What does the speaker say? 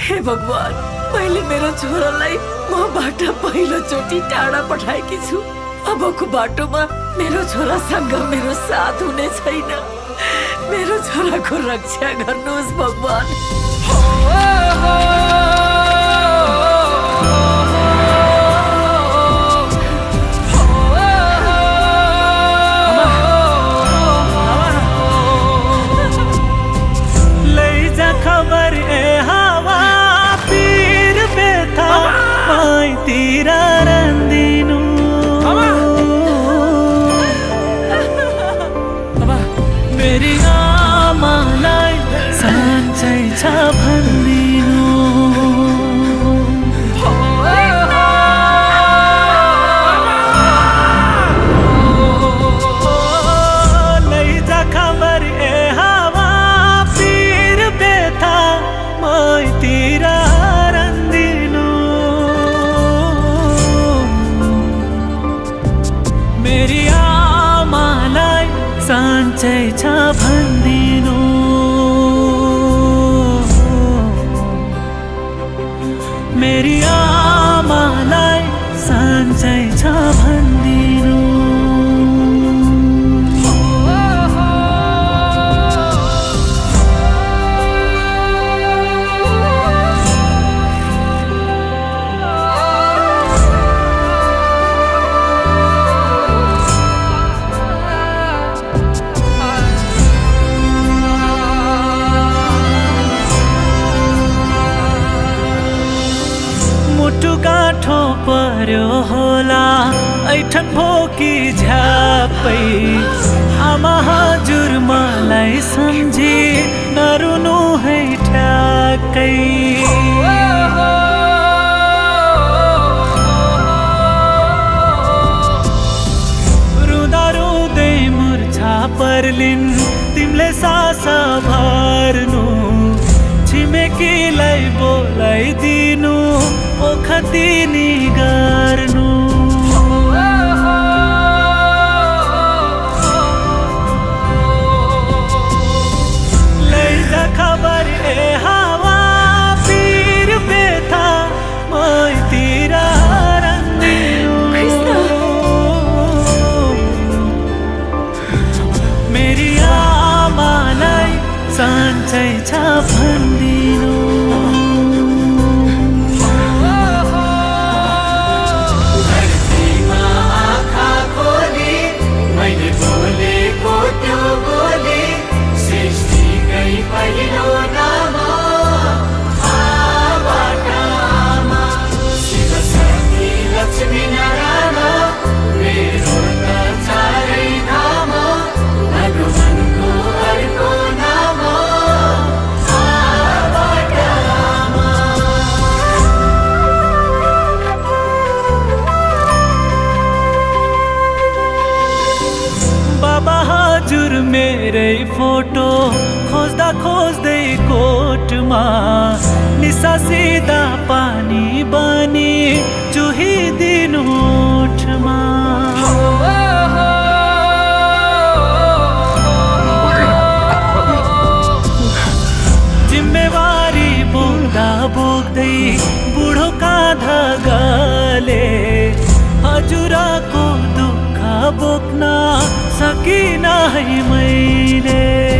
हे भगवान, मैले मेरो छोरालाई मबाट पहिलोचोटि टाढा पठाएकी छु। अबको बाटोमा मेरो छोरासँग मेरो साथ हुने छैन। मेरो छोराको रक्षा गर्नुहोस् भगवान। मेरी आमालाई साँच्चै छ भन्दिनु। लैजा खबर ए हावा पीर बेथा मैतिर रन्दिनु। मेरी आमालाई साँच्चै छ भन्दिनु। मेरी आमालाई साँच्चै छ भन्दिनु। मुटु गाँठो पर्यो होला ऐठन भोकी झ्यापै। आमा हजुर मलाई सम्झी नरुनु है ठ्याक्कै। रुँदा रुँदै मुर्छा पर्लिन् तिमीले सास भर्नु। छिमेकीलाई बोलाइदिनु ओखतिनी गर्नु। लैजा खबर ए हावा पीर बेथा मैतिर रन्दिनु। मेरी आमालाई साँच्चै छ भन्दिनु। बाबा हजुर मेरै फोटो खोज्दा खोज्दै कोटमा निसासिदा पानी बनी चुहिदिनु ओठमा। जिम्मेवारी बोक्दा बोक्दै बुढो काँधा गले हजुरको दुःख बोक्न सकिन है मैले।